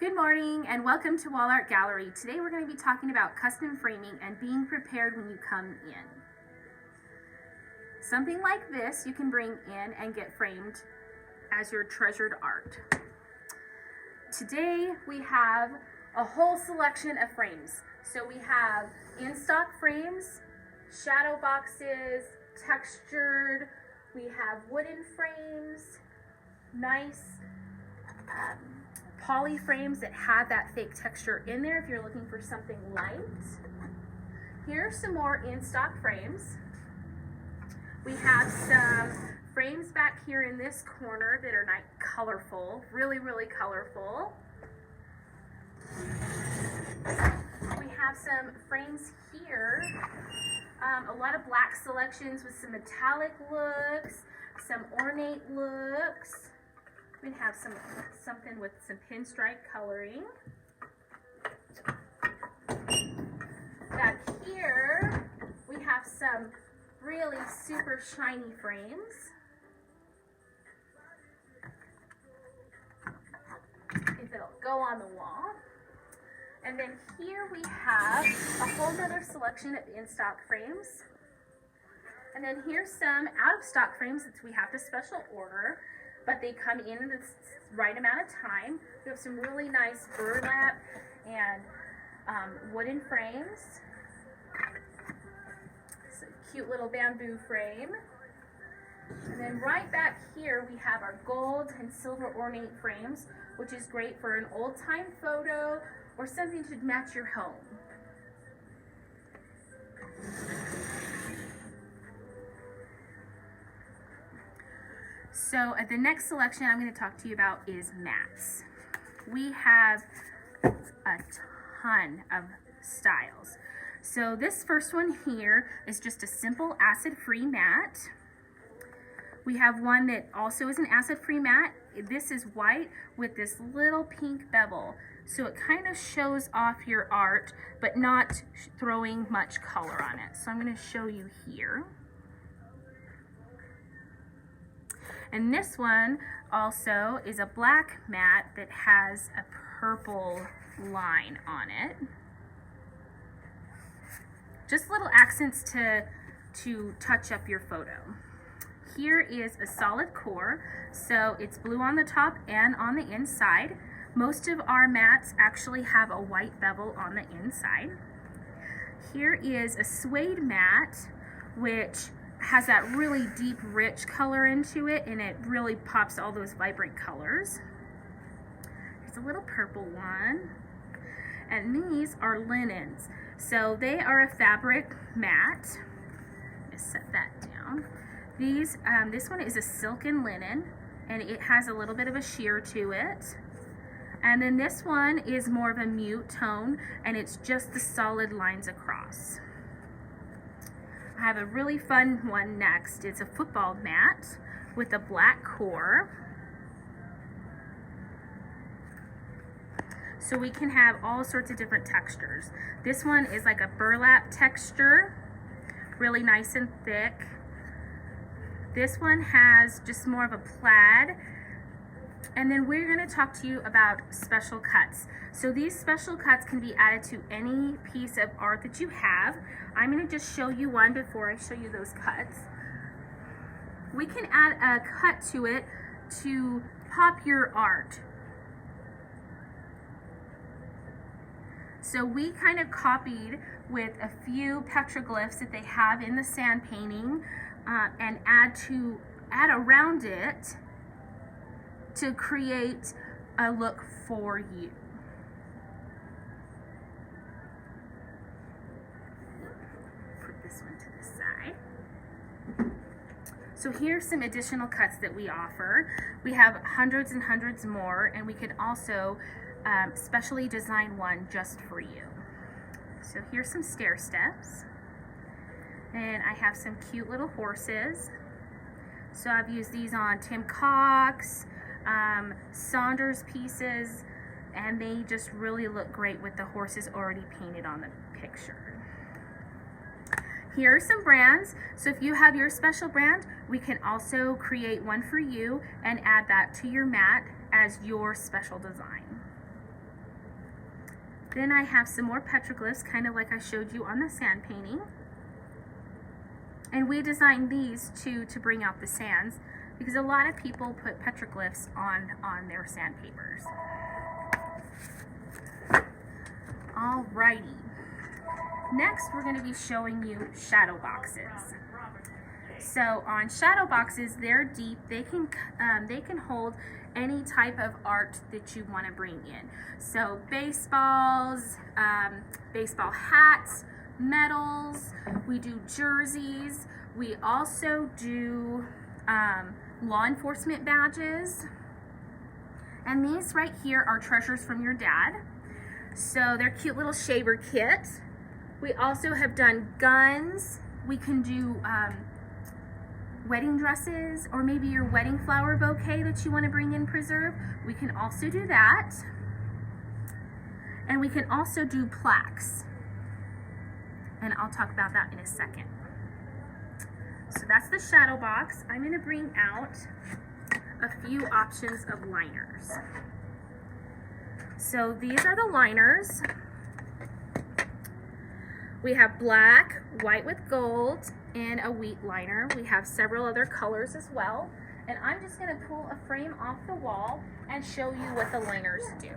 Good morning and welcome to Wall Art Gallery. Today we're going to be talking about custom framing and being prepared when you come in. Something like this you can bring in and get framed as your treasured art. Today we have a whole selection of frames. So we have in-stock frames, shadow boxes, textured, we have wooden frames, nice poly frames that have that fake texture in there if you're looking for something light. Here are some more in-stock frames. We have some frames back here in this corner that are nice, colorful, really colorful. We have some frames here, a lot of black selections with some metallic looks, some ornate looks. We have something with some pinstripe coloring. Back here, we have some really super shiny frames. If it'll go on the wall. And then here we have a whole other selection of in-stock frames. And then here's some out-of-stock frames that we have to special order, but they come in the right amount of time. We have some really nice burlap and wooden frames. It's a cute little bamboo frame. And then right back here we have our gold and silver ornate frames, which is great for an old-time photo or something to match your home. So the next selection I'm going to talk to you about is mats. We have a ton of styles. So this first one here is just a simple acid-free mat. We have one that also is an acid-free mat. This is white with this little pink bevel. So it kind of shows off your art, but not throwing much color on it. So I'm going to show you here. And this one also is a black mat that has a purple line on it. Just little accents to touch up your photo. Here is a solid core, so it's blue on the top and on the inside. Most of our mats actually have a white bevel on the inside. Here is a suede mat, which has that really deep, rich color into it, and it really pops all those vibrant colors. There's a little purple one. And these are linens. So they are a fabric mat. Just set that down. This one is a silken linen, and it has a little bit of a sheer to it. And then this one is more of a mute tone, and it's just the solid lines across. I have a really fun one next. It's a football mat with a black core. So we can have all sorts of different textures. This one is like a burlap texture, really nice and thick. This one has just more of a plaid. And then we're going to talk to you about special cuts. So these special cuts can be added to any piece of art that you have. I'm going to just show you one before I show you those cuts. We can add a cut to it to pop your art. So we kind of copied with a few petroglyphs that they have in the sand painting and add around it to create a look for you. Put this one to the side. So here's some additional cuts that we offer. We have hundreds and hundreds more, and we could also specially design one just for you. So here's some stair steps. And I have some cute little horses. So I've used these on Tim Cox, Saunders pieces, and they just really look great with the horses already painted on the picture. Here are some brands. So if you have your special brand, we can also create one for you and add that to your mat as your special design. Then I have some more petroglyphs, kind of like I showed you on the sand painting. And we designed these to bring out the sands because a lot of people put petroglyphs on their sandpapers. Alrighty. Next, we're going to be showing you shadow boxes. So on shadow boxes, they're deep. They can hold any type of art that you want to bring in. So baseballs, baseball hats, medals. We do jerseys. We also do law enforcement badges. And these right here are treasures from your dad. So they're cute little shaver kits. We also have done guns. We can do wedding dresses, or maybe your wedding flower bouquet that you want to bring in preserve. We can also do that. And we can also do plaques. And I'll talk about that in a second. So that's the shadow box. I'm going to bring out a few options of liners. So these are the liners. We have black, white with gold, and a wheat liner. We have several other colors as well. And I'm just going to pull a frame off the wall and show you what the liners do.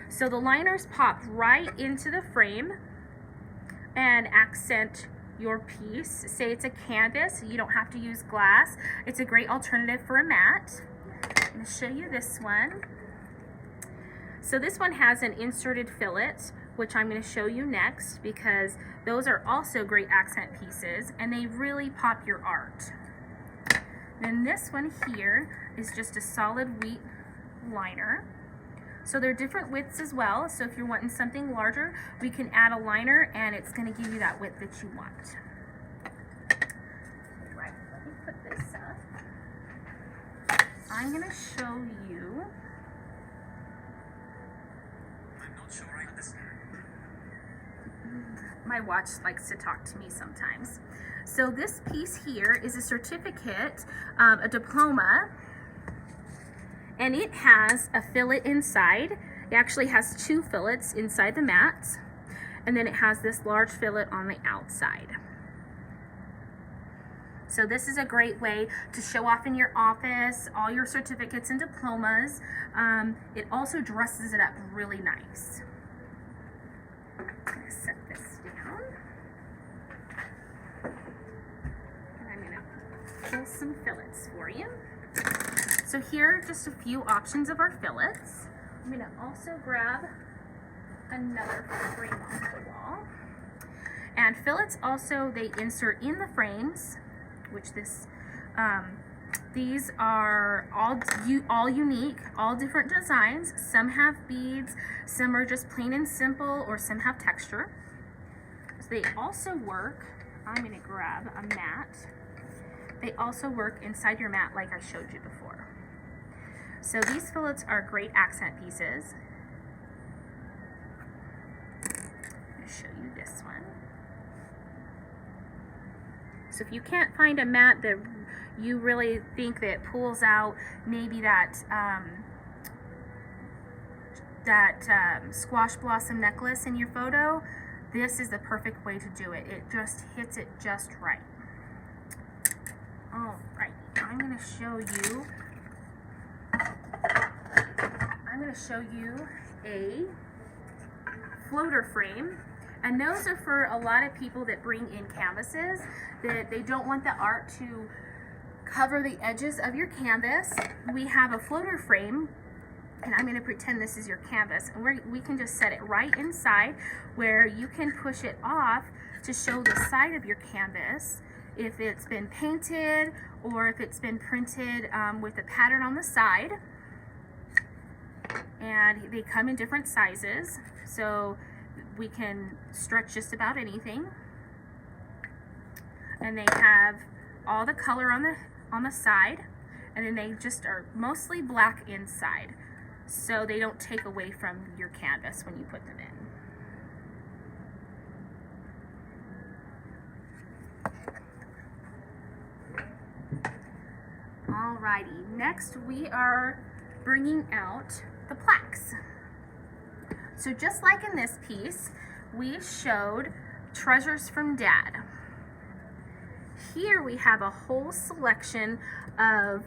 So the liners pop right into the frame and accent your piece. Say it's a canvas, you don't have to use glass. It's a great alternative for a mat. I'm going to show you this one. So this one has an inserted fillet, which I'm going to show you next, because those are also great accent pieces and they really pop your art. Then this one here is just a solid wheat liner. So they're different widths as well. So if you're wanting something larger, we can add a liner and it's going to give you that width that you want. Right, let me put this up. I'm going to show you. My watch likes to talk to me sometimes. So this piece here is a certificate, a diploma, and it has a fillet inside. It actually has two fillets inside the mat, and then it has this large fillet on the outside. So this is a great way to show off in your office, all your certificates and diplomas. It also dresses it up really nice. I'm going to set this down. And I'm going to pull some fillets for you. So here are just a few options of our fillets. I'm going to also grab another frame off the wall. And fillets also, they insert in the frames, which these are all unique, all different designs. Some have beads, some are just plain and simple, or some have texture. So they also work, I'm going to grab a mat. They also work inside your mat like I showed you before. So these fillets are great accent pieces. I'm going to show you this one. So if you can't find a mat that you really think that pulls out maybe that squash blossom necklace in your photo, this is the perfect way to do it. It just hits it just right. All right, I'm going to show you a floater frame. And those are for a lot of people that bring in canvases, that they don't want the art to cover the edges of your canvas. We have a floater frame, and I'm going to pretend this is your canvas, and we can just set it right inside where you can push it off to show the side of your canvas if it's been painted or if it's been printed with a pattern on the side. And they come in different sizes, so we can stretch just about anything. And they have all the color on the side, and then they just are mostly black inside, so they don't take away from your canvas when you put them in. Alrighty, next we are bringing out the plaques. So just like in this piece, we showed treasures from Dad. Here we have a whole selection of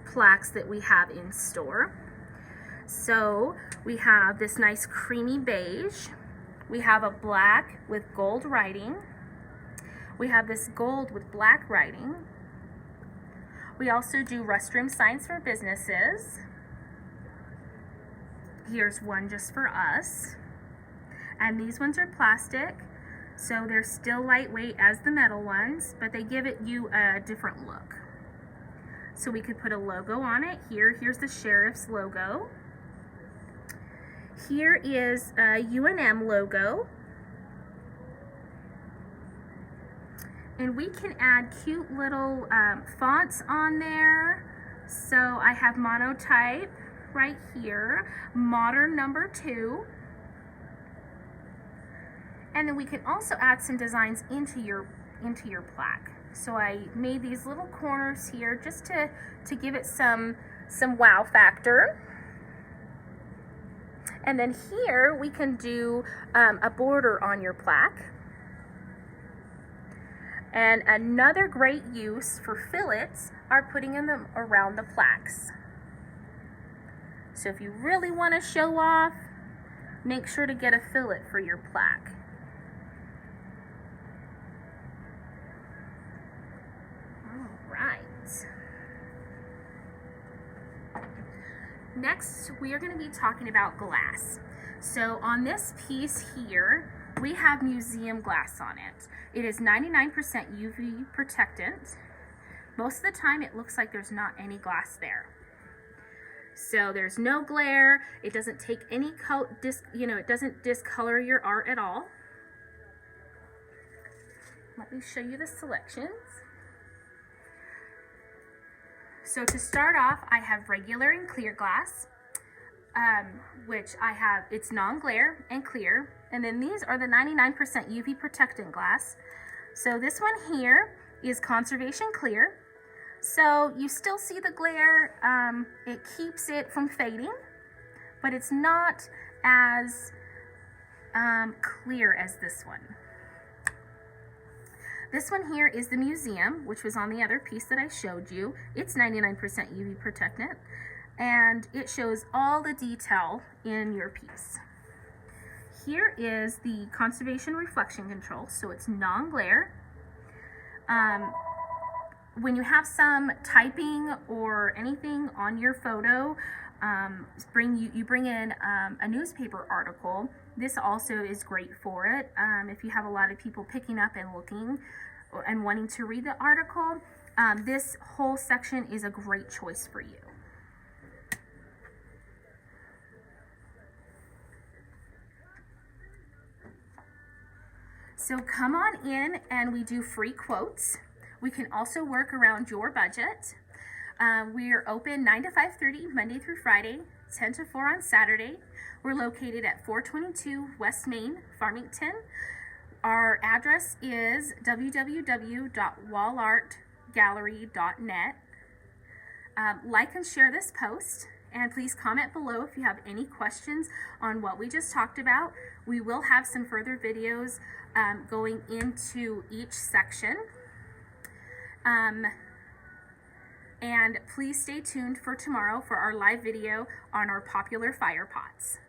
plaques that we have in store. So we have this nice creamy beige. We have a black with gold writing. We have this gold with black writing. We also do restroom signs for businesses. Here's one just for us. And these ones are plastic, so they're still lightweight as the metal ones, but they give you a different look. So we could put a logo on it. Here's the sheriff's logo. Here is a UNM logo. And we can add cute little fonts on there. So I have monotype right here, modern #2. And then we can also add some designs into your plaque. So I made these little corners here just to give it some wow factor. And then here we can do a border on your plaque. And another great use for fillets are putting them around the plaques. So if you really want to show off, make sure to get a fillet for your plaque. All right. Next, we are going to be talking about glass. So on this piece here, we have museum glass on it. It is 99% UV protectant. Most of the time it looks like there's not any glass there. So there's no glare. It doesn't take any it doesn't discolor your art at all. Let me show you the selections. So to start off, I have regular and clear glass, which I have, it's non-glare and clear. And then these are the 99% UV protectant glass. So this one here is conservation clear. So you still see the glare, it keeps it from fading, but it's not as clear as this one. This one here is the museum, which was on the other piece that I showed you. It's 99% UV protectant, and it shows all the detail in your piece. Here is the conservation reflection control, so it's non-glare. When you have some typing or anything on your photo, you bring in a newspaper article, this also is great for it. If you have a lot of people picking up and looking and wanting to read the article, this whole section is a great choice for you. So come on in and we do free quotes. We can also work around your budget. We are open 9 to 5:30 Monday through Friday, 10 to 4 on Saturday. We're located at 422 West Main, Farmington. Our address is www.wallartgallery.net. Like and share this post, and please comment below if you have any questions on what we just talked about. We will have some further videos going into each section. And please stay tuned for tomorrow for our live video on our popular fire pots.